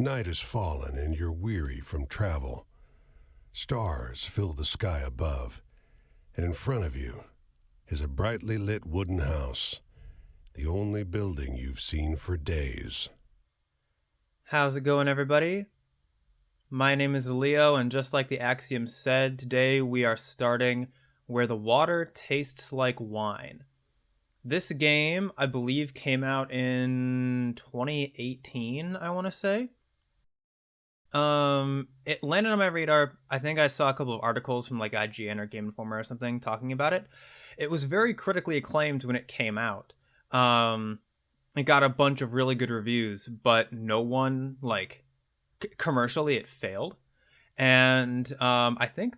Night has fallen and you're weary from travel. Stars fill the sky above, and in front of you is a brightly lit wooden house, the only building you've seen for days. How's it going, everybody? My name is Leo, and just like the axiom said, today we are starting Where the Water Tastes Like Wine. This game, I believe, came out in 2018, I want to say. It landed on my radar. I think I saw a couple of articles from like IGN or Game Informer or something talking about it. It was very critically acclaimed when it came out. It got a bunch of really good reviews, but no one commercially it failed. And I think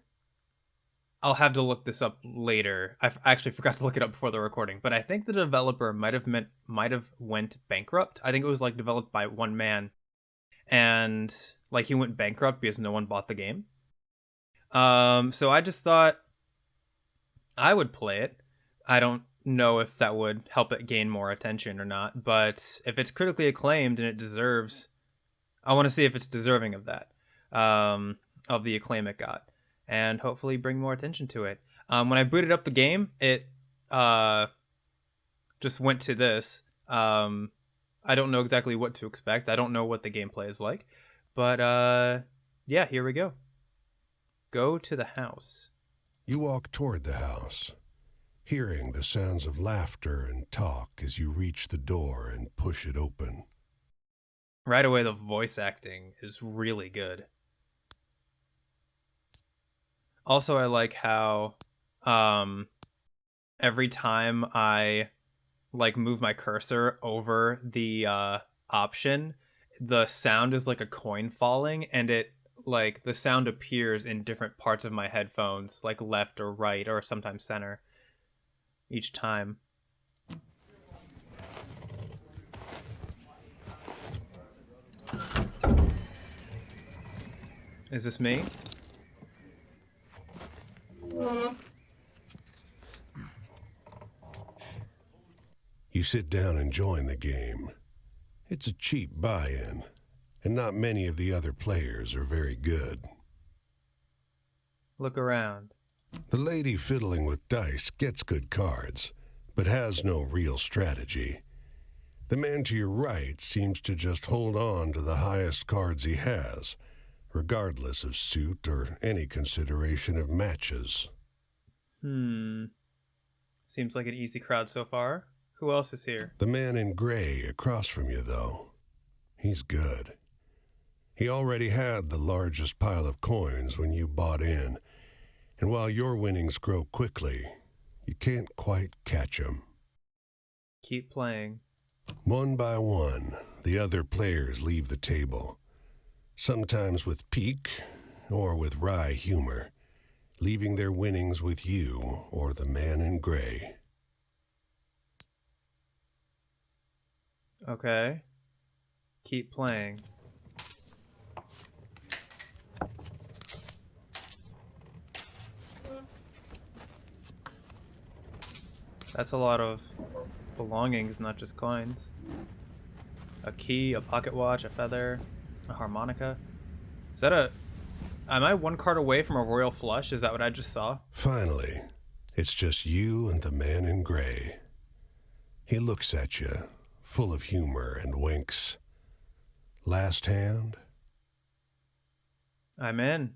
I'll have to look this up later. I actually forgot to look it up before the recording, but I think the developer might have went bankrupt. I think it was like developed by one man, and like he went bankrupt because no one bought the game. So I just thought I would play it. I don't know if that would help it gain more attention or not, but if it's critically acclaimed and it deserves, I want to see if it's deserving of that, of the acclaim it got, and hopefully bring more attention to it. When I booted up the game, it just went to this. I don't know exactly what to expect. I don't know what the gameplay is like, but yeah, here we go. Go to the house. You walk toward the house, hearing the sounds of laughter and talk as you reach the door and push it open. Right away, the voice acting is really good. Also, I like how every time I move my cursor over the option, the sound is like a coin falling, and it the sound appears in different parts of my headphones, like left or right or sometimes center each time. Is this me? You sit down and join the game. It's a cheap buy-in, and not many of the other players are very good. Look around. The lady fiddling with dice gets good cards, but has no real strategy. The man to your right seems to just hold on to the highest cards he has, regardless of suit or any consideration of matches. Seems like an easy crowd so far. Who else is here? The man in gray across from you, though, he's good. He already had the largest pile of coins when you bought in, and while your winnings grow quickly, you can't quite catch him. Keep playing. One by one, the other players leave the table, sometimes with pique or with wry humor, leaving their winnings with you or the man in gray. Okay. Keep playing. That's a lot of belongings, not just coins. A key, a pocket watch, a feather, a harmonica. Is that a... Am I one card away from a royal flush? Is that what I just saw? Finally, it's just you and the man in gray. He looks at you, full of humor, and winks. Last hand? I'm in.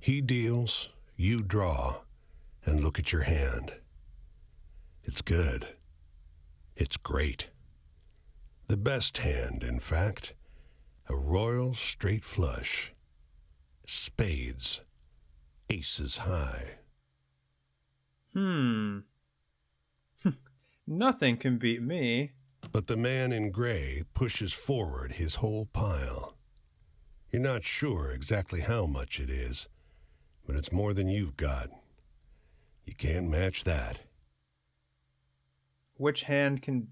He deals, you draw, and look at your hand. It's good. It's great. The best hand, in fact. A royal straight flush. Spades. Aces high. Nothing can beat me. But the man in gray pushes forward his whole pile. You're not sure exactly how much it is, but it's more than you've got. You can't match that. What hand can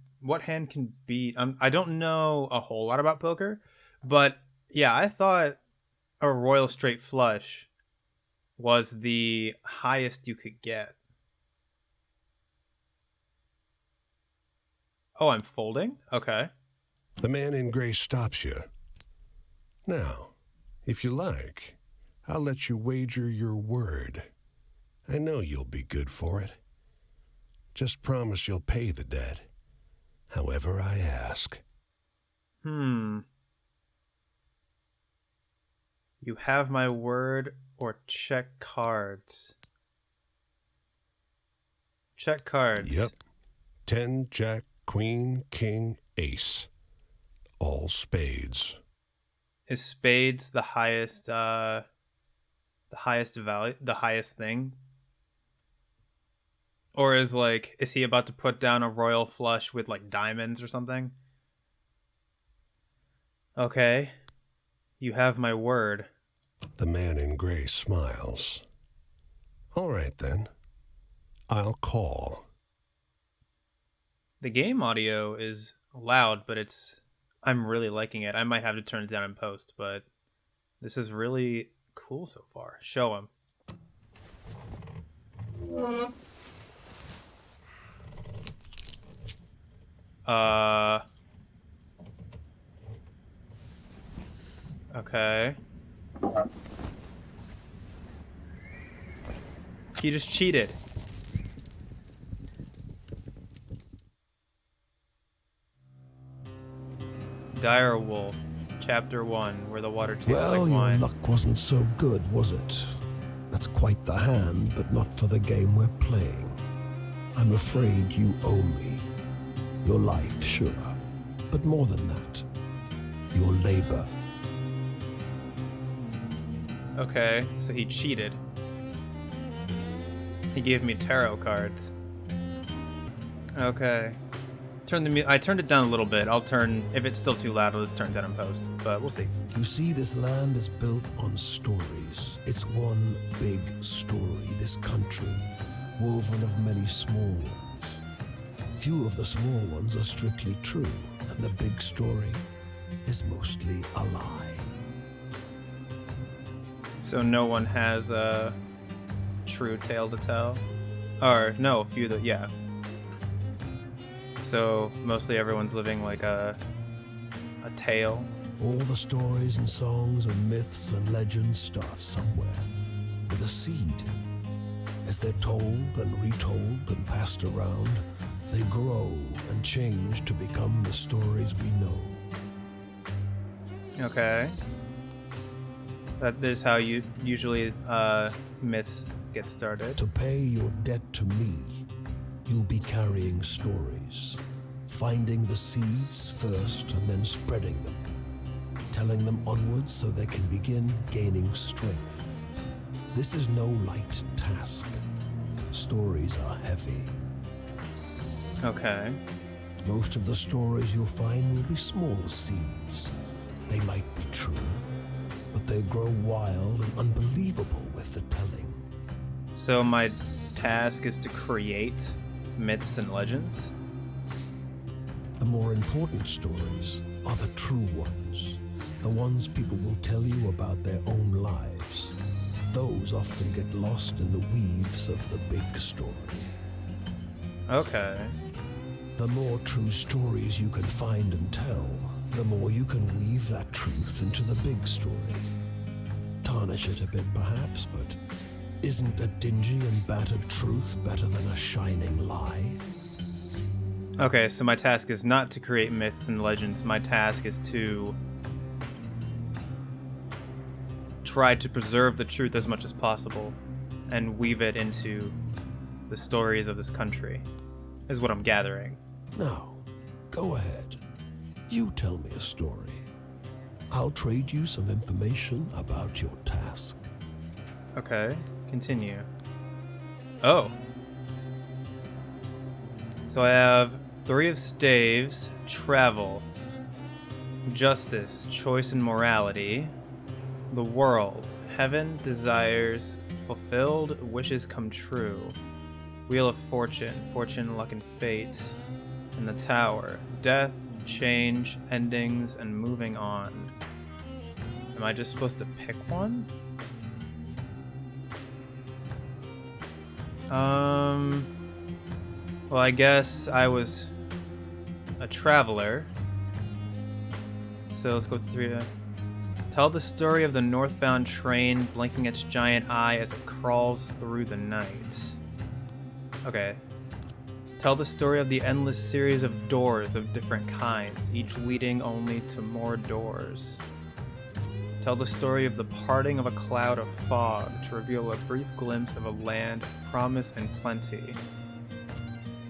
beat? I don't know a whole lot about poker, but yeah, I thought a royal straight flush was the highest you could get. Oh, I'm folding? Okay. The man in gray stops you. Now, if you like, I'll let you wager your word. I know you'll be good for it. Just promise you'll pay the debt, however I ask. You have my word or check cards. Check cards. Yep. 10, Jack, Queen, King, Ace. All spades. Is spades the highest value, the highest thing? Or is he about to put down a royal flush with like diamonds or something? Okay. You have my word. The man in gray smiles. All right then. I'll call. The game audio is loud, but I'm really liking it. I might have to turn it down in post, but this is really cool so far. Show him. Okay. He just cheated. Dire Wolf, Chapter 1, where the water tastes like wine. Well, your luck wasn't so good, was it? That's quite the hand, but not for the game we're playing. I'm afraid you owe me. Your life, sure, but more than that, your labor. Okay, so he cheated. He gave me tarot cards. Okay. I turned it down a little bit. If it's still too loud, I'll just turn it down in post, but we'll see. You see, this land is built on stories. It's one big story, this country, woven of many small ones. Few of the small ones are strictly true, and the big story is mostly a lie. So no one has a true tale to tell? Or, no, a few that, yeah. So mostly everyone's living like a tale. All the stories and songs and myths and legends start somewhere, with a seed. As they're told and retold and passed around, they grow and change to become the stories we know. Okay. That is how you usually myths get started. To pay your debt to me, you'll be carrying stories, finding the seeds first and then spreading them, telling them onwards so they can begin gaining strength. This is no light task. Stories are heavy. Okay. Most of the stories you'll find will be small seeds. They might be true, but they grow wild and unbelievable with the telling. So my task is to create myths and legends? The more important stories are the true ones, the ones people will tell you about their own lives. Those often get lost in the weaves of the big story. Okay. The more true stories you can find and tell, the more you can weave that truth into the big story. Tarnish it a bit perhaps, but isn't a dingy and battered truth better than a shining lie? Okay, so my task is not to create myths and legends. My task is to try to preserve the truth as much as possible and weave it into the stories of this country, is what I'm gathering. Now, go ahead. You tell me a story. I'll trade you some information about your task. Okay, continue. Oh. So I have 3 of staves, travel, justice, choice and morality, the world, heaven, desires, fulfilled, wishes come true, wheel of fortune, fortune, luck and fate, and the tower, death, change, endings, and moving on. Am I just supposed to pick one? Well, I guess I was a traveler. So let's go with 3. Tell the story of the northbound train blinking its giant eye as it crawls through the night. Okay. Tell the story of the endless series of doors of different kinds, each leading only to more doors. Tell the story of the parting of a cloud of fog to reveal a brief glimpse of a land of promise and plenty.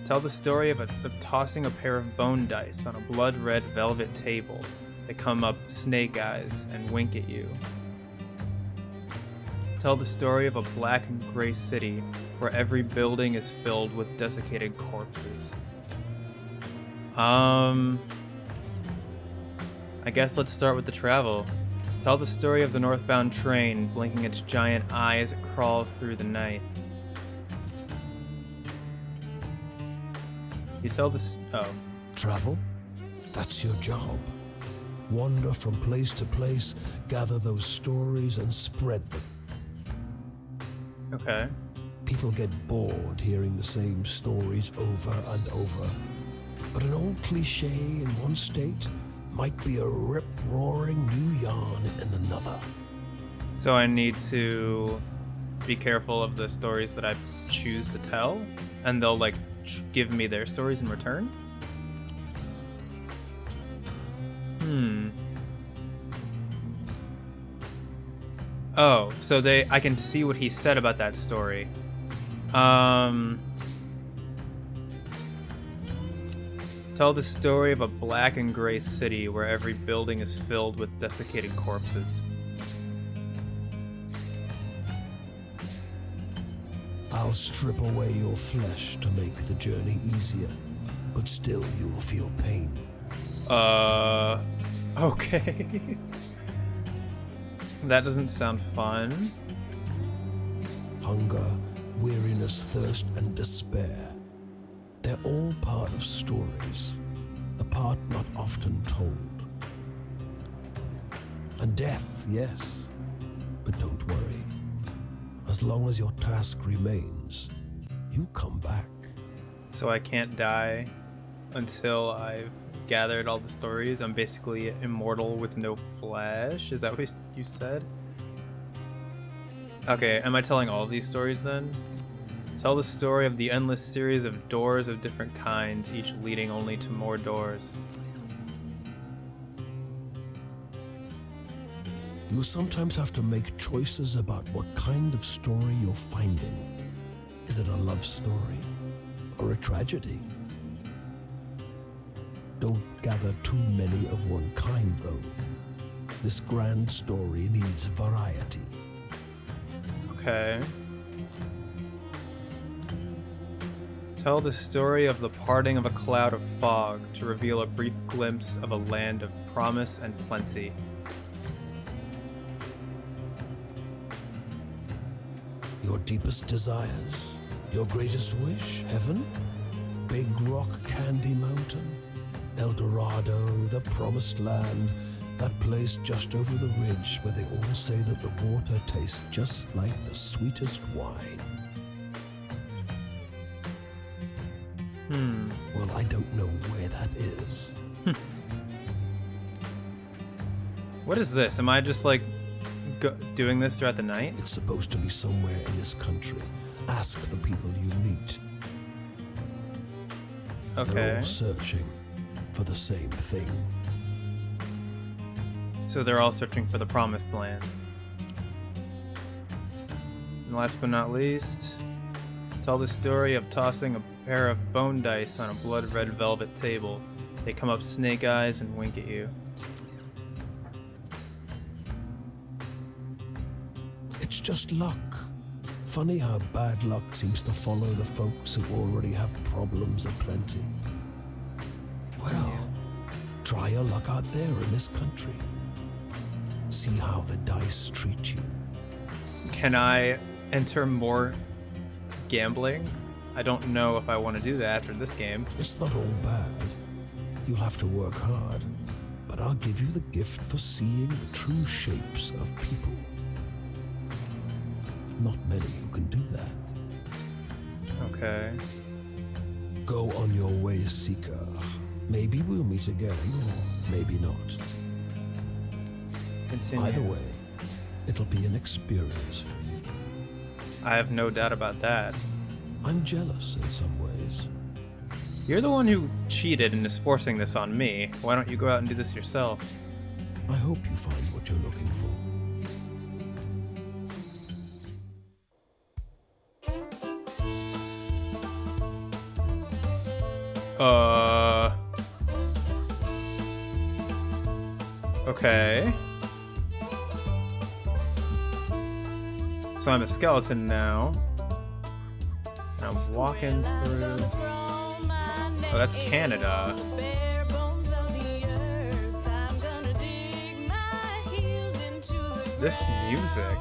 Tell the story of tossing a pair of bone dice on a blood-red velvet table. They come up snake eyes and wink at you. Tell the story of a black and gray city where every building is filled with desiccated corpses. I guess let's start with the travel. Tell the story of the northbound train blinking its giant eye as it crawls through the night. You tell this. Oh. Travel? That's your job. Wander from place to place, gather those stories and spread them. Okay. People get bored hearing the same stories over and over. But an old cliche in one state might be a rip-roaring new yarn in another. So I need to be careful of the stories that I choose to tell, and they'll like give me their stories in return? Oh, so I can see what he said about that story. Tell the story of a black and gray city where every building is filled with desiccated corpses. I'll strip away your flesh to make the journey easier, but still you'll feel pain. Okay. That doesn't sound fun. Hunger, weariness, thirst, and despair. They're all part of stories, the part not often told. And death, yes, but don't worry. As long as your task remains, you come back. So I can't die until I've gathered all the stories. I'm basically immortal with no flesh. Is that what you said? Okay, am I telling all of these stories then? Tell the story of the endless series of doors of different kinds, each leading only to more doors. You sometimes have to make choices about what kind of story you're finding. Is it a love story or a tragedy? Don't gather too many of one kind, though. This grand story needs variety. Okay. Tell the story of the parting of a cloud of fog to reveal a brief glimpse of a land of promise and plenty. Your deepest desires, your greatest wish, heaven, Big Rock Candy Mountain, El Dorado, the promised land, that place just over the ridge where they all say that the water tastes just like the sweetest wine. Well, I don't know where that is. What is this? Am I just like doing this throughout the night? It's supposed to be somewhere in this country. Ask the people you meet. Okay. They're all searching for the same thing. So they're all searching for the promised land. And last but not least, tell the story of tossing a pair of bone dice on a blood-red velvet table. They come up snake eyes and wink at you. It's just luck. Funny how bad luck seems to follow the folks who already have problems aplenty. Well, try your luck out there in this country. See how the dice treat you. Can I enter more gambling? I don't know if I want to do that after this game. It's not all bad. You'll have to work hard, but I'll give you the gift for seeing the true shapes of people. Not many who can do that. Okay. Go on your way, Seeker. Maybe we'll meet again, or maybe not. Continue. Either way, it'll be an experience for you. I have no doubt about that. I'm jealous in some ways. You're the one who cheated and is forcing this on me. Why don't you go out and do this yourself? I hope you find what you're looking for. Okay. So I'm a skeleton now. And I'm walking through. Oh, that's Canada. This music.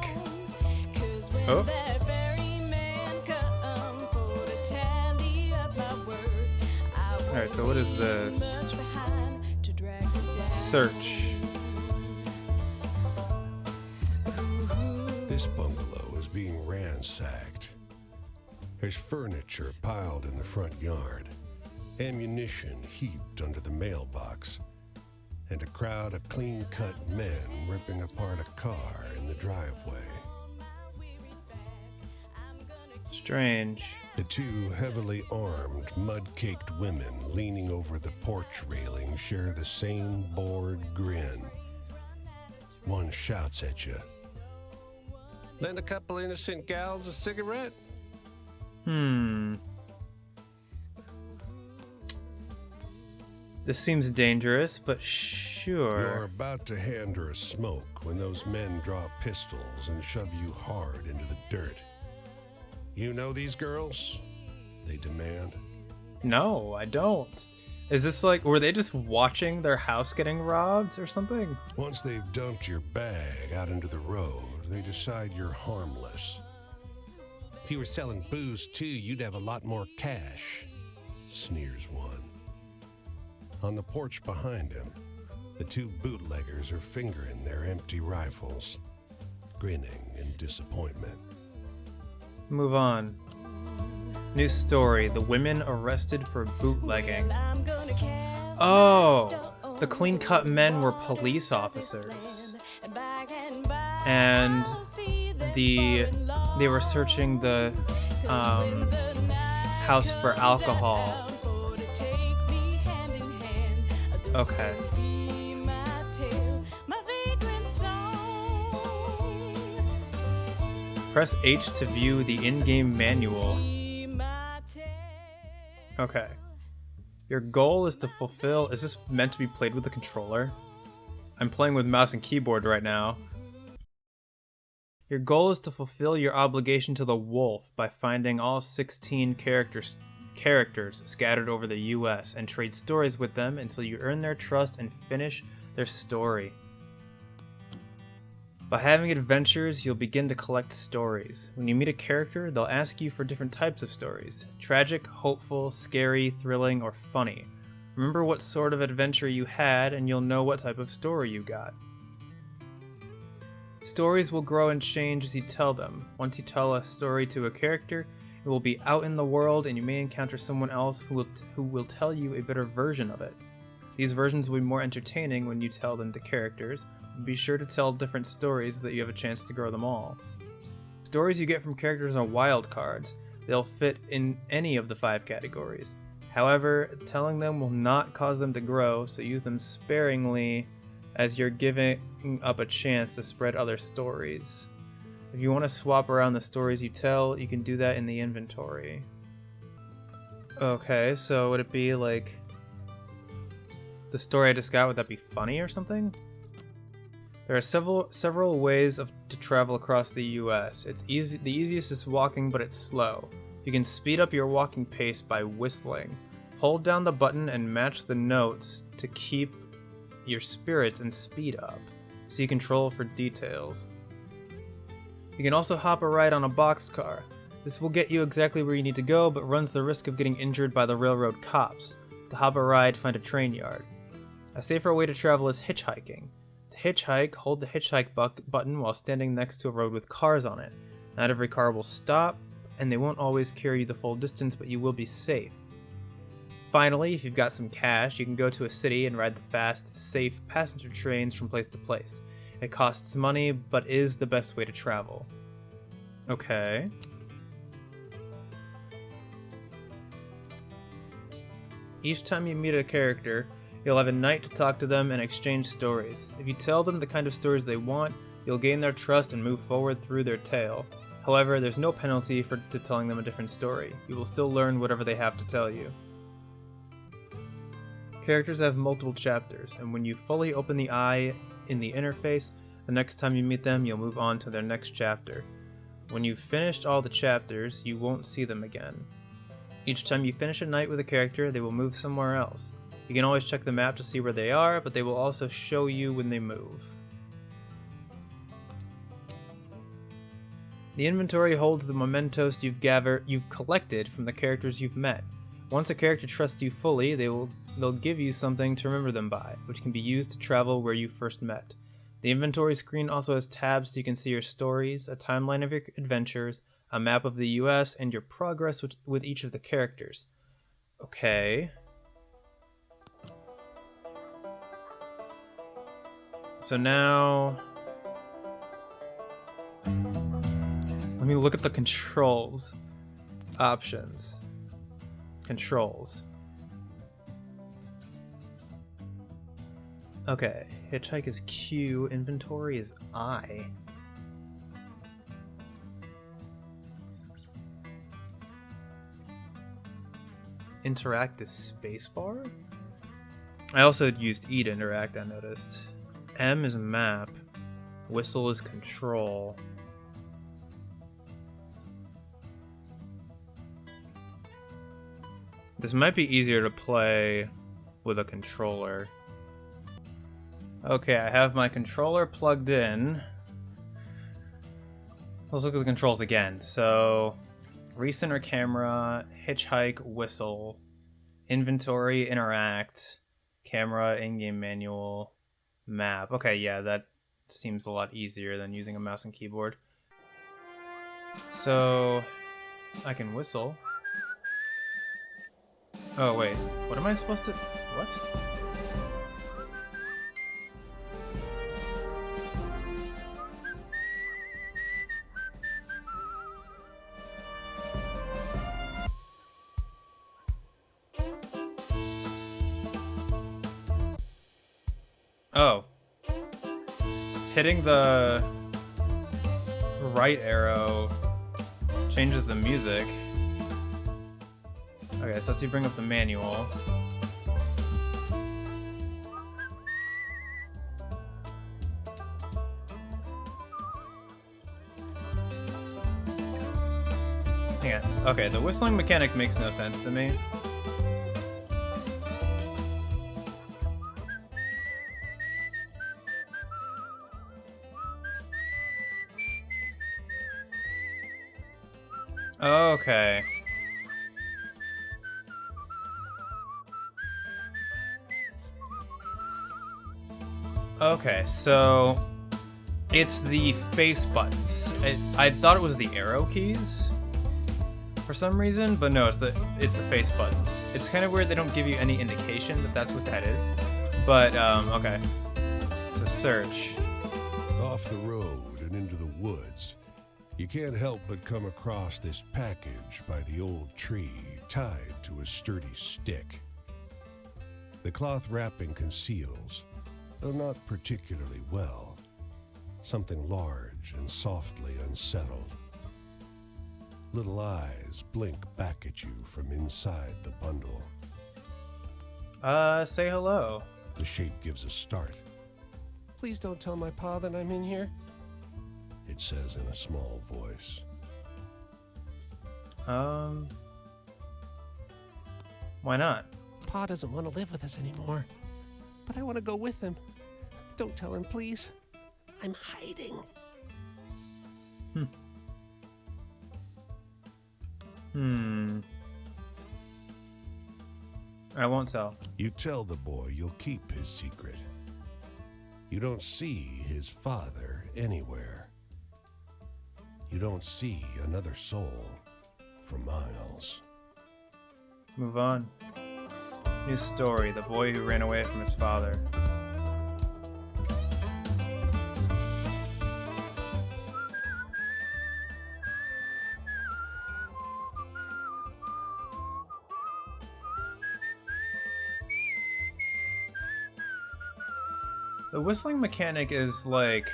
Oh. Alright, so what is this? Search. This bungalow is being ransacked. There's furniture piled in the front yard, ammunition heaped under the mailbox, and a crowd of clean-cut men ripping apart a car in the driveway. Strange. The two heavily armed, mud-caked women leaning over the porch railing share the same bored grin. One shouts at you. Lend a couple innocent gals a cigarette? This seems dangerous, but You're sure. about to hand her a smoke when those men draw pistols and shove you hard into the dirt. You know these girls? They demand. No, I don't. Is this like, were they just watching their house getting robbed or something? Once they've dumped your bag out into the road, they decide you're harmless. If you were selling booze too, you'd have a lot more cash, sneers one. On the porch behind him, the two bootleggers are fingering their empty rifles, grinning in disappointment. Move on. New story. The women arrested for bootlegging. Oh, the clean-cut men were police officers. And they were searching the house for alcohol. Okay. Press H to view the in-game manual. Okay. Your goal is to fulfill... Is this meant to be played with a controller? I'm playing with mouse and keyboard right now. Your goal is to fulfill your obligation to the wolf by finding all 16 characters scattered over the US and trade stories with them until you earn their trust and finish their story. By having adventures, you'll begin to collect stories. When you meet a character, they'll ask you for different types of stories: tragic, hopeful, scary, thrilling, or funny. Remember what sort of adventure you had, and you'll know what type of story you got. Stories will grow and change as you tell them. Once you tell a story to a character, it will be out in the world, and you may encounter someone else who will tell you a better version of it. These versions will be more entertaining when you tell them to characters. Be sure to tell different stories so that you have a chance to grow them all. Stories you get from characters are wild cards. They'll fit in any of the 5 categories. However, telling them will not cause them to grow, so use them sparingly as you're giving up a chance to spread other stories. If you want to swap around the stories you tell, you can do that in the inventory. Okay, so would it be like the story I just got, would that be funny or something? There are several ways to travel across the US. The easiest is walking, but it's slow. You can speed up your walking pace by whistling. Hold down the button and match the notes to keep your spirits and speed up. See control for details. You can also hop a ride on a boxcar. This will get you exactly where you need to go, but runs the risk of getting injured by the railroad cops. To hop a ride, find a train yard. A safer way to travel is hitchhiking. To hitchhike, hold the hitchhike button while standing next to a road with cars on it. Not every car will stop, and they won't always carry you the full distance, but you will be safe. Finally, if you've got some cash, you can go to a city and ride the fast, safe passenger trains from place to place. It costs money, but is the best way to travel. Okay. Each time you meet a character, you'll have a night to talk to them and exchange stories. If you tell them the kind of stories they want, you'll gain their trust and move forward through their tale. However, there's no penalty for telling them a different story. You will still learn whatever they have to tell you. Characters have multiple chapters, and when you fully open the eye in the interface, the next time you meet them, you'll move on to their next chapter. When you've finished all the chapters, you won't see them again. Each time you finish a night with a character, they will move somewhere else. You can always check the map to see where they are, but they will also show you when they move. The inventory holds the mementos you've collected from the characters you've met. Once a character trusts you fully, they'll give you something to remember them by, which can be used to travel where you first met. The inventory screen also has tabs so you can see your stories, a timeline of your adventures, a map of the US, and your progress with each of the characters. Okay. So now... let me look at the controls. Options. Controls. Okay, hitchhike is Q, inventory is I. Interact is spacebar? I also used E to interact, I noticed. M is map. Whistle is control. This might be easier to play with a controller. Okay, I have my controller plugged in. Let's look at the controls again. So, recenter camera, hitchhike, whistle, inventory, interact, camera, in-game manual, map. Okay, yeah, that seems a lot easier than using a mouse and keyboard. So, I can whistle. Oh, wait. What am I supposed to... what? Oh. Hitting the right arrow changes the music. Okay, so let's bring up the manual. Hang on. Okay, the whistling mechanic makes no sense to me. Okay. Okay, so it's the face buttons. I thought it was the arrow keys for some reason, but no, it's the face buttons. It's kind of weird they don't give you any indication that that's what that is. But okay. So search. Off the road and into the woods, you can't help but come across this package by the old tree tied to a sturdy stick. The cloth wrapping conceals, though not particularly well, something large and softly unsettled. Little eyes blink back at you from inside the bundle. Say hello. The shape gives a start. Please don't tell my pa that I'm in here, it says in a small voice. Why not? Pa doesn't want to live with us anymore, but I want to go with him. Don't tell him, please. I'm hiding. I won't tell. You tell the boy you'll keep his secret. You don't see his father anywhere. You don't see another soul for miles. Move on. New story, the boy who ran away from his father. The whistling mechanic is like,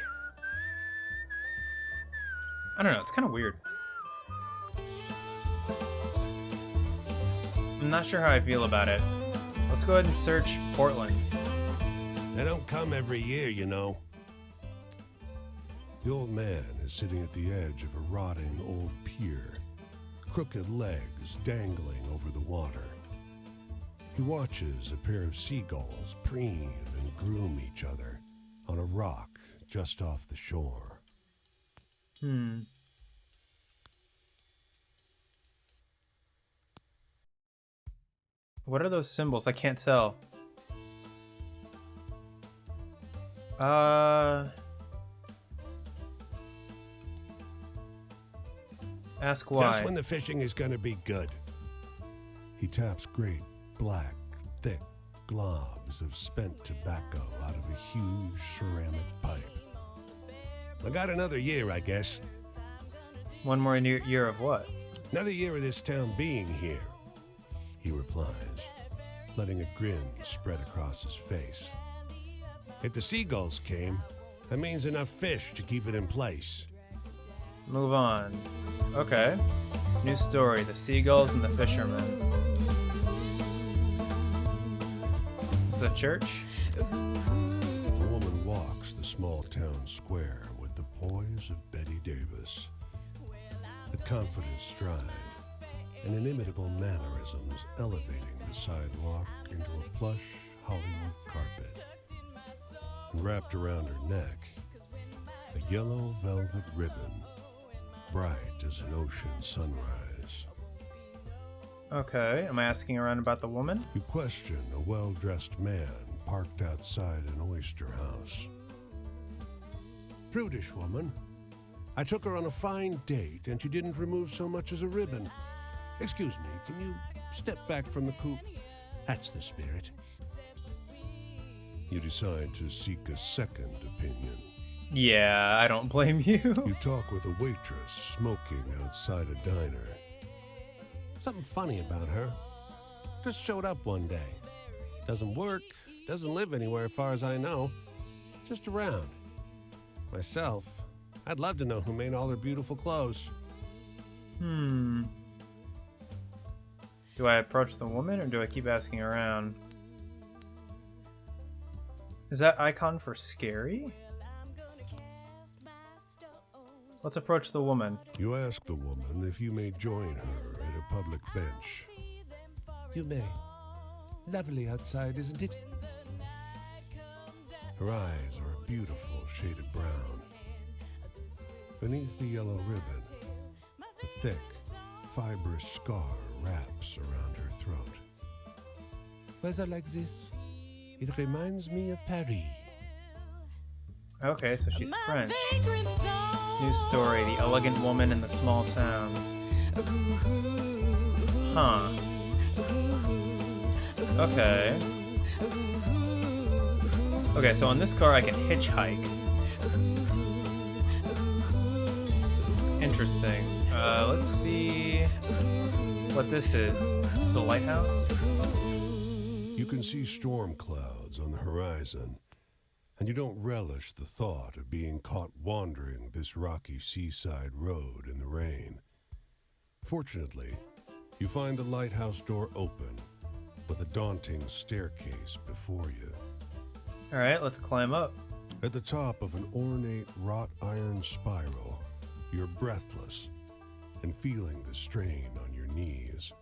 I don't know, it's kind of weird. I'm not sure how I feel about it. Let's go ahead and search Portland. They don't come every year, you know. The old man is sitting at the edge of a rotting old pier, crooked legs dangling over the water. He watches a pair of seagulls preen and groom each other on a rock just off the shore. What are those symbols? I can't tell. Ask why. Just when the fishing is gonna be good. He taps great, black, thick globs of spent tobacco out of a huge ceramic pipe. I got another year, I guess. One more year of what? Another year of this town being here, he replies, letting a grin spread across his face. If the seagulls came, that means enough fish to keep it in place. Move on. Okay. New story, the seagulls and the fishermen. This is a church? A woman walks the small town square with the poise of Betty Davis. A confident stride and inimitable mannerisms elevating the sidewalk into a plush Hollywood carpet. And wrapped around her neck, a yellow velvet ribbon, bright as an ocean sunrise. Okay, am I asking around about the woman? You question a well-dressed man parked outside an oyster house. Prudish woman. I took her on a fine date and she didn't remove so much as a ribbon. Excuse me, can you step back from the coupe? That's the spirit. You decide to seek a second opinion. Yeah, I don't blame you. You talk with a waitress smoking outside a diner. Something funny about her. Just showed up one day. Doesn't work, doesn't live anywhere as far as I know. Just around. Myself, I'd love to know who made all her beautiful clothes. Do I approach the woman or do I keep asking around? Is that icon for scary? Let's approach the woman. You ask the woman if you may join her at a public bench. You may. Lovely outside, isn't it? Her eyes are a beautiful shaded brown. Beneath the yellow ribbon, a thick, fibrous scar wraps around her throat. Weather like this, it reminds me of Paris. Okay, so she's French. New story, the elegant woman in the small town. Huh. Okay. Okay, so on this car I can hitchhike. Interesting. Let's see what this is. This is a lighthouse? You can see storm clouds on the horizon, and you don't relish the thought of being caught wandering this rocky seaside road in the rain. Fortunately, you find the lighthouse door open with a daunting staircase before you. All right, let's climb up. At the top of an ornate wrought iron spiral, you're breathless and feeling the strain on your knees.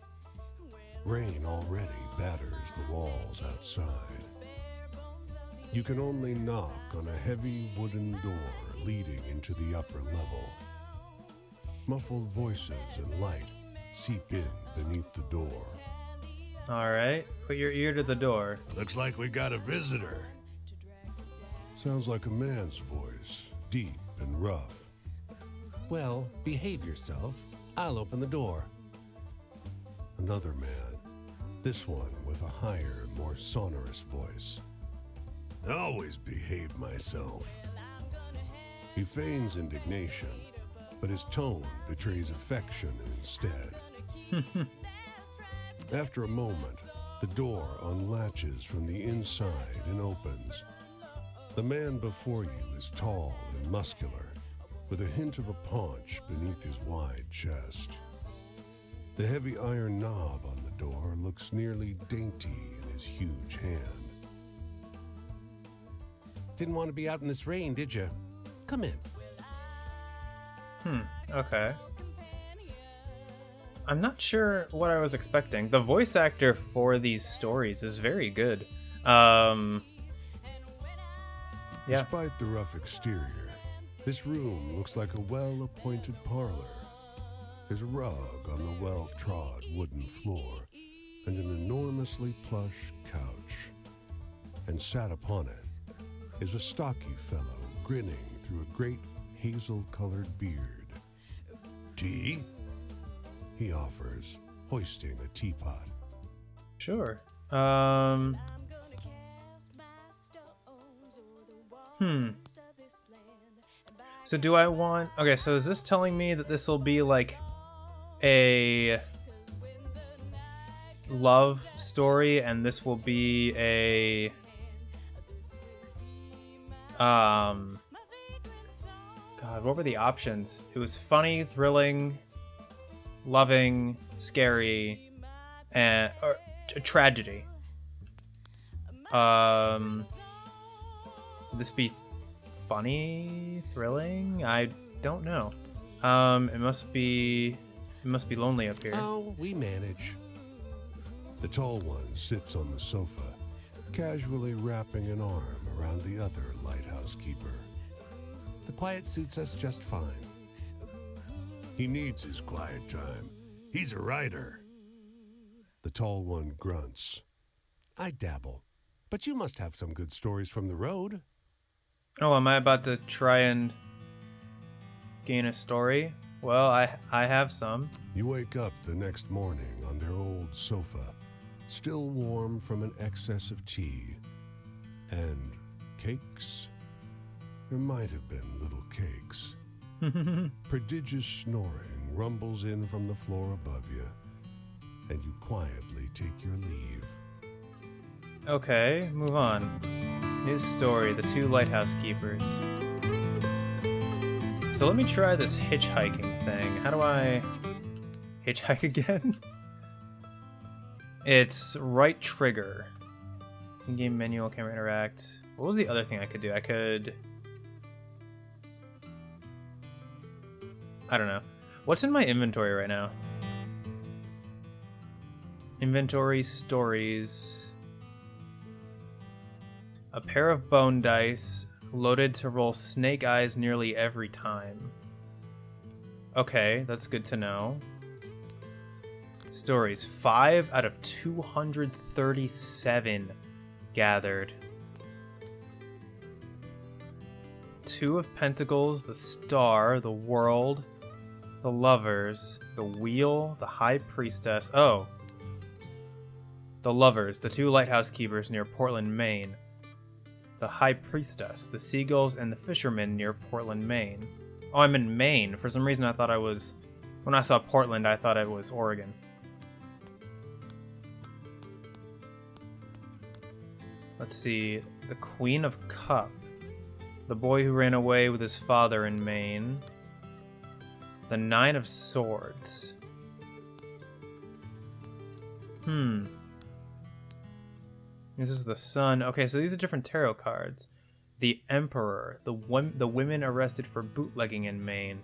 Rain already batters the walls outside. You can only knock on a heavy wooden door leading into the upper level. Muffled voices and light seep in beneath the door. All right, put your ear to the door. Looks like we got a visitor. Sounds like a man's voice, deep and rough. Well, behave yourself. I'll open the door. Another man, this one with a higher, more sonorous voice. I always behave myself. He feigns indignation, but his tone betrays affection instead. After a moment, the door unlatches from the inside and opens. The man before you is tall and muscular, with a hint of a paunch beneath his wide chest. The heavy iron knob on the door looks nearly dainty in his huge hand. Didn't want to be out in this rain, did you? Come in. Okay. I'm not sure what I was expecting. The voice actor for these stories is very good. Yeah. Despite the rough exterior, this room looks like a well-appointed parlor. There's a rug on the well-trod wooden floor and an enormously plush couch. And sat upon it is a stocky fellow grinning through a great hazel-colored beard. Tea? He offers, hoisting a teapot. Sure. So do I want... Okay, so is this telling me that this will be like a love story and this will be a... God, what were the options? It was funny, thrilling, loving, scary, and or a tragedy. Would this be funny, thrilling? I don't know. It must be lonely up here. Oh, we manage. The tall one sits on the sofa, casually wrapping an arm around the other lighthouse keeper. The quiet suits us just fine. He needs his quiet time. He's a writer. The tall one grunts. I dabble. But you must have some good stories from the road. Oh, am I about to try and gain a story? Well, I have some. You wake up the next morning on their old sofa, still warm from an excess of tea. And cakes? There might have been little cakes. Prodigious snoring rumbles in from the floor above you, and you quietly take your leave. Okay, move on. New story, the two lighthouse keepers. So let me try this hitchhiking thing. How do I hitchhike again? It's right trigger. In-game menu, camera interact. What was the other thing I could do? I don't know. What's in my inventory right now? Inventory, stories. A pair of bone dice, loaded to roll snake eyes nearly every time. Okay, that's good to know. Stories, 5 out of 237 gathered. 2 of Pentacles, the Star, the World, the Lovers, the Wheel, the High Priestess. Oh. The Lovers, the 2 lighthouse keepers near Portland, Maine. The High Priestess, the Seagulls, and the Fishermen near Portland, Maine. Oh, I'm in Maine. For some reason I thought I was... When I saw Portland, I thought it was Oregon. Let's see. The Queen of Cup. The boy who ran away with his father in Maine. The 9 of Swords. This is the Sun. Okay, so these are different tarot cards. The Emperor. The women arrested for bootlegging in Maine.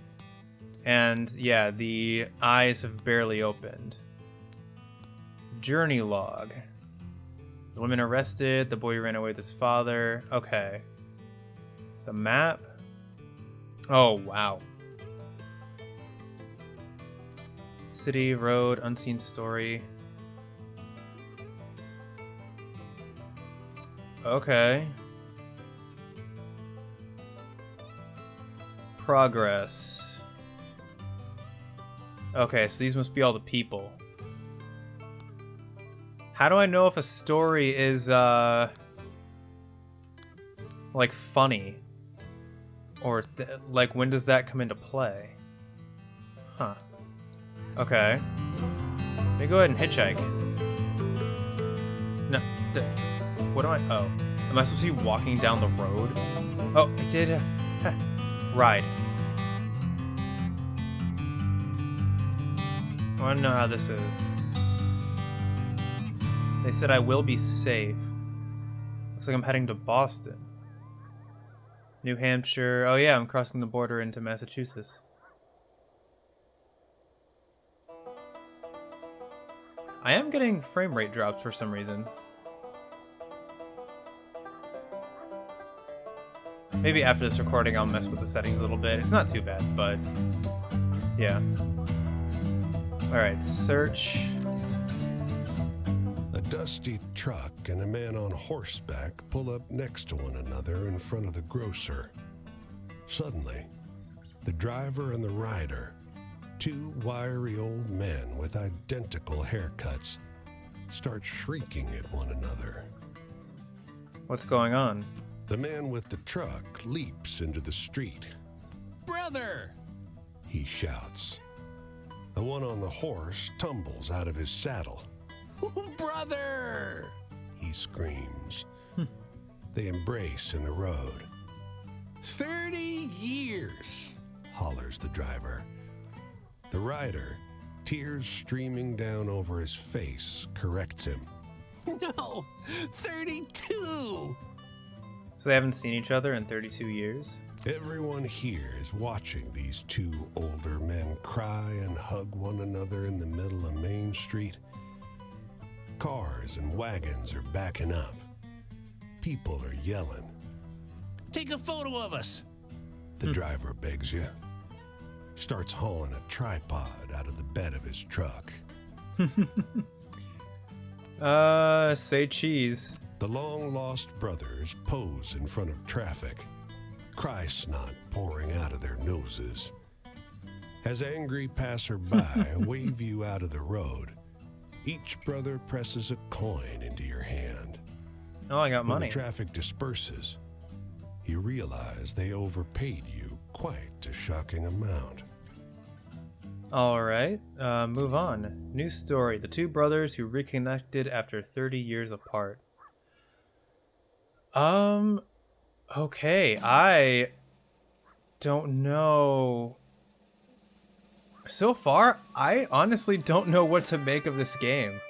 And, yeah, the eyes have barely opened. Journey log. The women arrested. The boy who ran away with his father. Okay. The map. Oh, wow. City, road, unseen story. Okay. Progress. Okay, so these must be all the people. How do I know if a story is, like, funny? Or, like, when does that come into play? Huh. Okay. Let me go ahead and hitchhike. No, what do I... Oh, Am I supposed to be walking down the road? Oh, I did. Ride. I want to know how this is. They said I will be safe. Looks like I'm heading to Boston. New Hampshire. Oh yeah, I'm crossing the border into Massachusetts. I am getting frame rate drops for some reason. Maybe after this recording I'll mess with the settings a little bit. It's not too bad, but yeah. Alright, search. A dusty truck and a man on horseback pull up next to one another in front of the grocer. Suddenly, the driver and the rider, two wiry old men with identical haircuts, start shrieking at one another. What's going on? The man with the truck leaps into the street. Brother! He shouts. The one on the horse tumbles out of his saddle. Brother! He screams. They embrace in the road. 30 years! Hollers the driver. The rider, tears streaming down over his face, corrects him. No! 32! So they haven't seen each other in 32 years? Everyone here is watching these two older men cry and hug one another in the middle of Main Street. Cars and wagons are backing up. People are yelling. Take a photo of us! The driver begs you. Starts hauling a tripod out of the bed of his truck. Say cheese. The long-lost brothers pose in front of traffic, cry snot pouring out of their noses. As angry passerby wave you out of the road, each brother presses a coin into your hand. Oh, I got When money. the traffic disperses, you realize they overpaid you quite a shocking amount. Alright, move on. New story. The two brothers who reconnected after 30 years apart. Okay, I don't know. So far, I honestly don't know what to make of this game.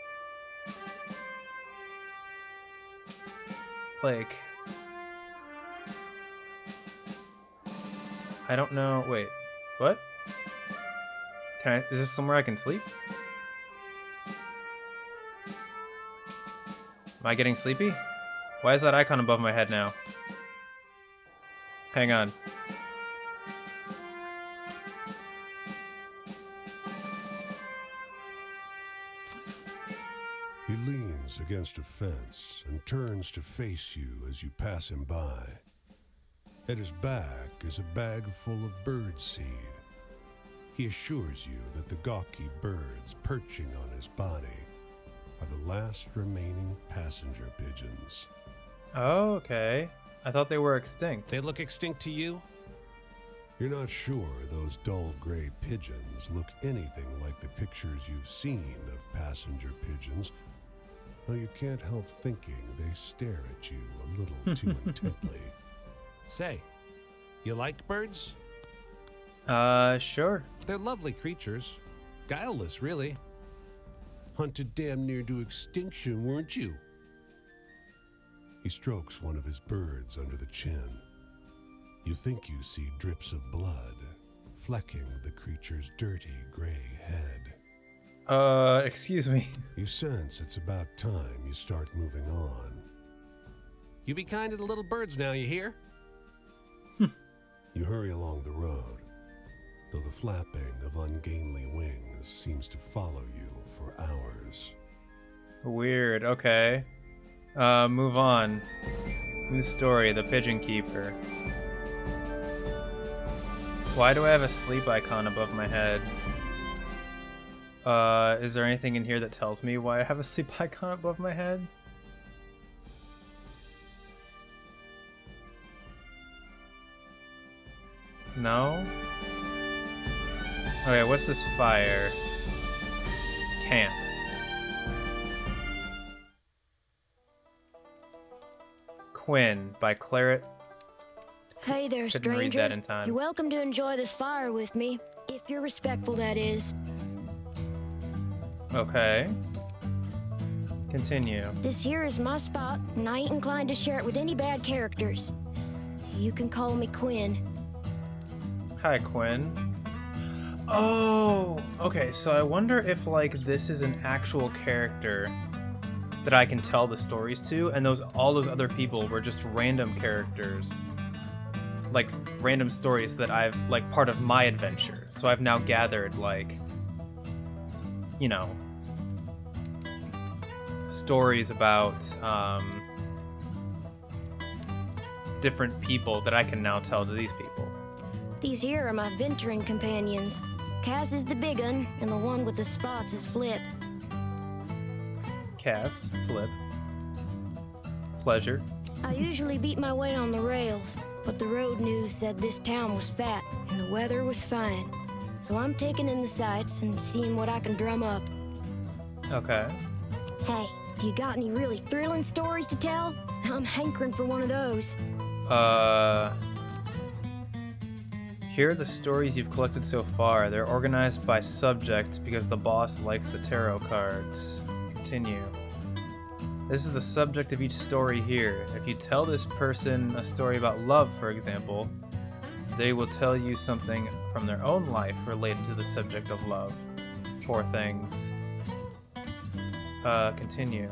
Like, I don't know. Wait, what? Can I, is this somewhere I can sleep? Am I getting sleepy? Why is that icon above my head now? Hang on. He leans against a fence and turns to face you as you pass him by. At his back is a bag full of birdseed. He assures you that the gawky birds perching on his body are the last remaining passenger pigeons. Oh, okay. I thought they were extinct. They look extinct to you? You're not sure those dull gray pigeons look anything like the pictures you've seen of passenger pigeons, though you can't help thinking they stare at you a little too intently. Say, you like birds? Sure. They're lovely creatures. Guileless, really. Hunted damn near to extinction, weren't you? He strokes one of his birds under the chin. You think you see drips of blood flecking the creature's dirty gray head. Excuse me. You sense it's about time you start moving on. You be kind to the little birds now, you hear? You hurry along the road, though the flapping of ungainly wings seems to follow you for hours. Weird, okay. Move on. New story, the Pigeon Keeper. Why do I have a sleep icon above my head? Is there anything in here that tells me why I have a sleep icon above my head? No? Okay, what's this fire? Camp. Quinn by Claret. Hey there, Couldn't read stranger. that in time. You're welcome to enjoy this fire with me, if you're respectful, that is. Okay. Continue. This here is my spot, and I ain't inclined to share it with any bad characters. You can call me Quinn. Hi, Quinn. Oh, okay, so I wonder if, like, this is an actual character that I can tell the stories to, and all those other people were just random characters. Like, random stories that I've, like, part of my adventure. So I've now gathered, like, you know, stories about, different people that I can now tell to these people. These here are my venturing companions. Cass is the big un, and the one with the spots is Flip. Cass, Flip. Pleasure. I usually beat my way on the rails, but the road news said this town was fat and the weather was fine. So I'm taking in the sights and seeing what I can drum up. Okay. Hey, do you got any really thrilling stories to tell? I'm hankering for one of those. Here are the stories you've collected so far. They're organized by subject because the boss likes the tarot cards. Continue. This is the subject of each story here. If you tell this person a story about love, for example, they will tell you something from their own life related to the subject of love. Poor things. Continue.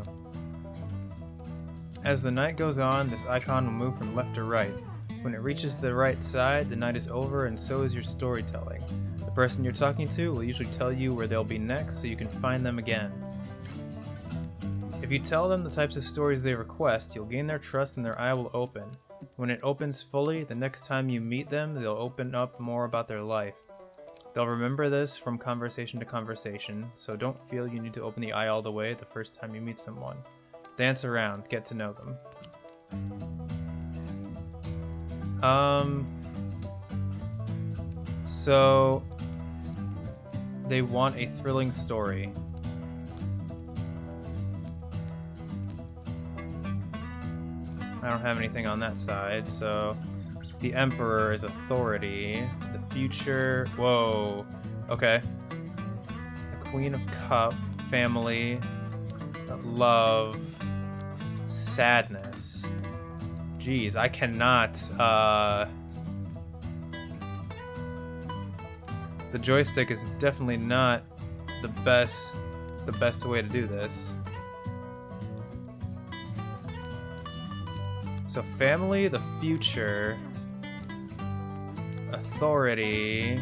As the night goes on, this icon will move from left to right. When it reaches the right side, the night is over and so is your storytelling. The person you're talking to will usually tell you where they'll be next so you can find them again. If you tell them the types of stories they request, you'll gain their trust and their eye will open. When it opens fully, the next time you meet them, they'll open up more about their life. They'll remember this from conversation to conversation, so don't feel you need to open the eye all the way the first time you meet someone. Dance around, get to know them. So they want a thrilling story. I don't have anything on that side, so the Emperor is authority. The future, whoa, okay. The Queen of Cup, family, love, sadness. Jeez, I cannot, the joystick is definitely not the best way to do this. So family, the future, authority,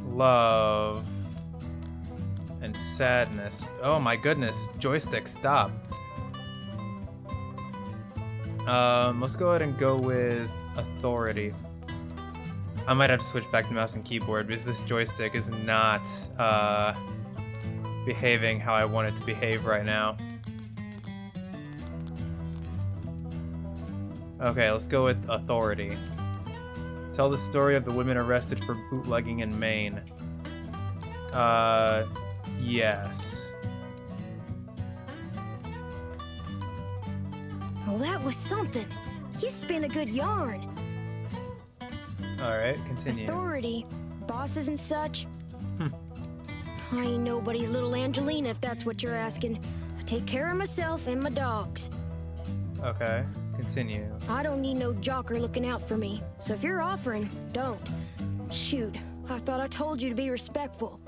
love, and sadness. Oh my goodness, joystick, stop. Let's go ahead and go with authority. I might have to switch back to mouse and keyboard because this joystick is not behaving how I want it to behave right now. Okay, let's go with authority. Tell the story of the women arrested for bootlegging in Maine. Yes. Well, that was something. You spin a good yarn. Alright, continue. Authority, bosses and such. I ain't nobody's little Angelina, if that's what you're asking. I take care of myself and my dogs. Okay, continue. I don't need no jocker looking out for me. So if you're offering, don't. Shoot, I thought I told you to be respectful.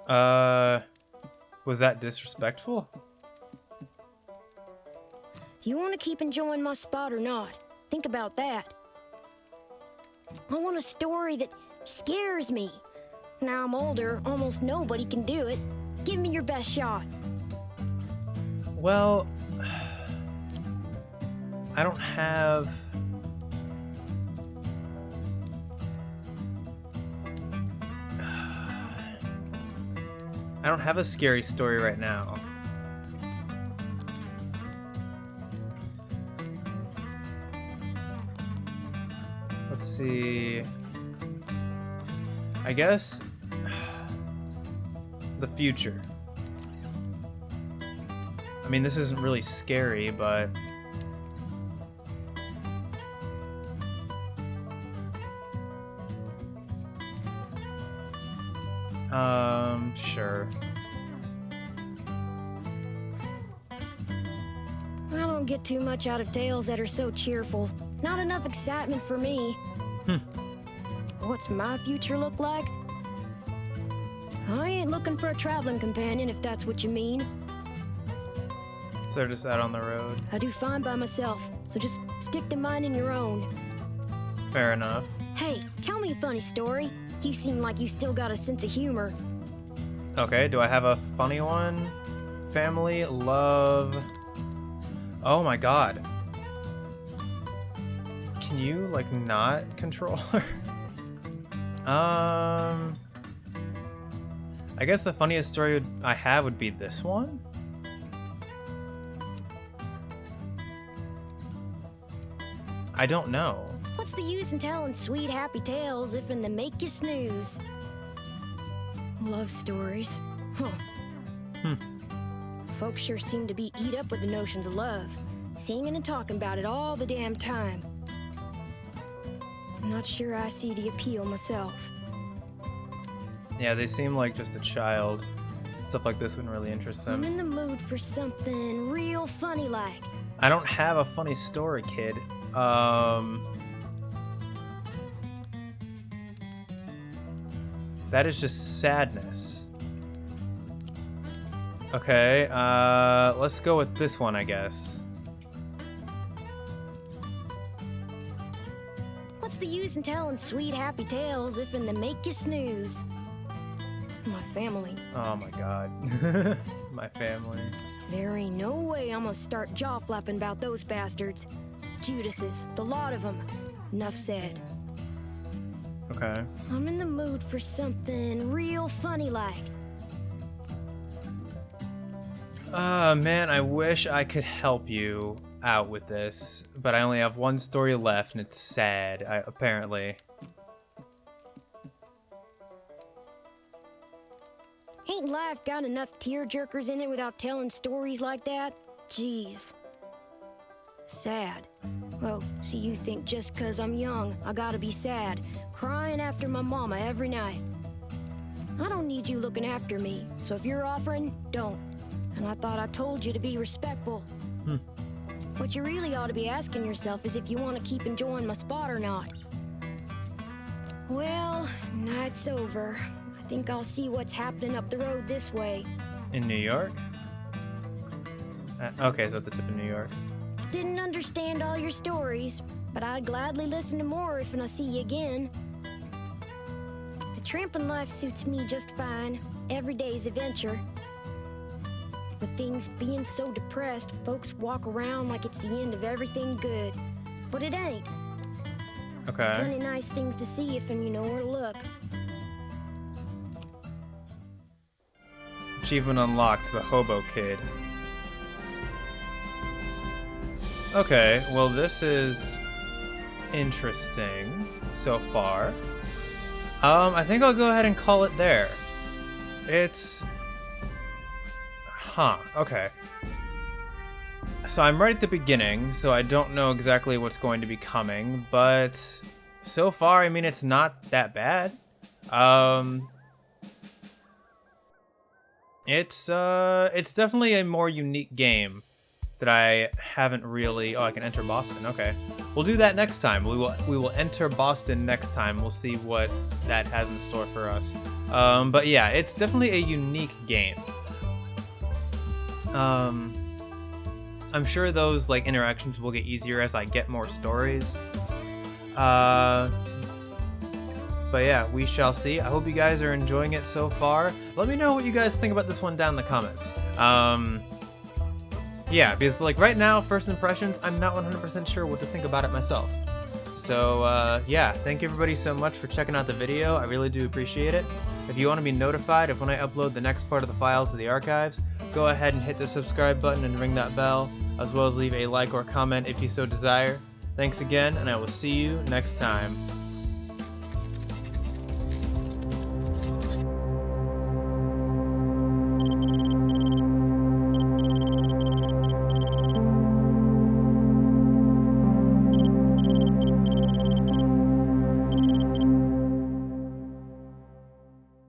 Was that disrespectful? You want to keep enjoying my spot or not? Think about that. I want a story that scares me. Now I'm older, almost nobody can do it. Give me your best shot. Well, I don't have... I don't have a scary story right now. Let's see. I guess the future. I mean, this isn't really scary, but Sure. I don't get too much out of tales that are so cheerful. Not enough excitement for me. What's my future look like? I ain't looking for a traveling companion, if that's what you mean. So just out on the road. I do fine by myself, so just stick to minding your own. Fair enough. Hey, tell me a funny story. You seem like you still got a sense of humor. Okay, do I have a funny one? Family, love... Oh my god. Can you, like, not control her? I guess the funniest story I have would be this one? I don't know. What's the use in telling sweet, happy tales if in the make you snooze? Love stories. Huh. Folks sure seem to be eat up with the notions of love, singing and talking about it all the damn time. I'm not sure I see the appeal myself. Yeah, they seem like just a child. Stuff like this wouldn't really interest them. I'm in the mood for something real funny like. I don't have a funny story, kid. That is just sadness. Okay, let's go with this one, I guess. What's the use in telling sweet, happy tales if in the make you snooze? My family. Oh my god. My family. There ain't no way I'm gonna start jaw flapping about those bastards. Judases, the lot of them. Enough said. Okay. I'm in the mood for something real funny like. Man, I wish I could help you out with this, but I only have one story left and it's sad, apparently. Ain't life got enough tear-jerkers in it without telling stories like that? Jeez. Sad. Oh, so you think just 'cause I'm young, I gotta be sad, crying after my mama every night. I don't need you looking after me, so if you're offering, don't. And I thought I told you to be respectful. What you really ought to be asking yourself is if you want to keep enjoying my spot or not. Well, night's over. I think I'll see what's happening up the road this way. In New York? Okay, so at the tip of New York. Didn't understand all your stories, but I'd gladly listen to more if I see you again. The tramping life suits me just fine. Every day's a venture. With things being so depressed, folks walk around like it's the end of everything good. But it ain't. Okay. Plenty nice things to see if and you know where to look. Achievement unlocked, the Hobo Kid. Okay, well this is interesting so far. I think I'll go ahead and call it there. It's... okay. So I'm right at the beginning, so I don't know exactly what's going to be coming, but so far, I mean, it's not that bad. It's definitely a more unique game that I haven't really... Oh, I can enter Boston. Okay. We'll do that next time. We will enter Boston next time. We'll see what that has in store for us. But yeah, it's definitely a unique game. I'm sure those like interactions will get easier as I get more stories. But yeah, we shall see. I hope you guys are enjoying it so far. Let me know what you guys think about this one down in the comments. Yeah, because like right now, first impressions, I'm not 100% sure what to think about it myself. So yeah, thank you everybody so much for checking out the video. I really do appreciate it. If you want to be notified of when I upload the next part of the files to the archives, go ahead and hit the subscribe button and ring that bell, as well as leave a like or comment if you so desire. Thanks again, and I will see you next time.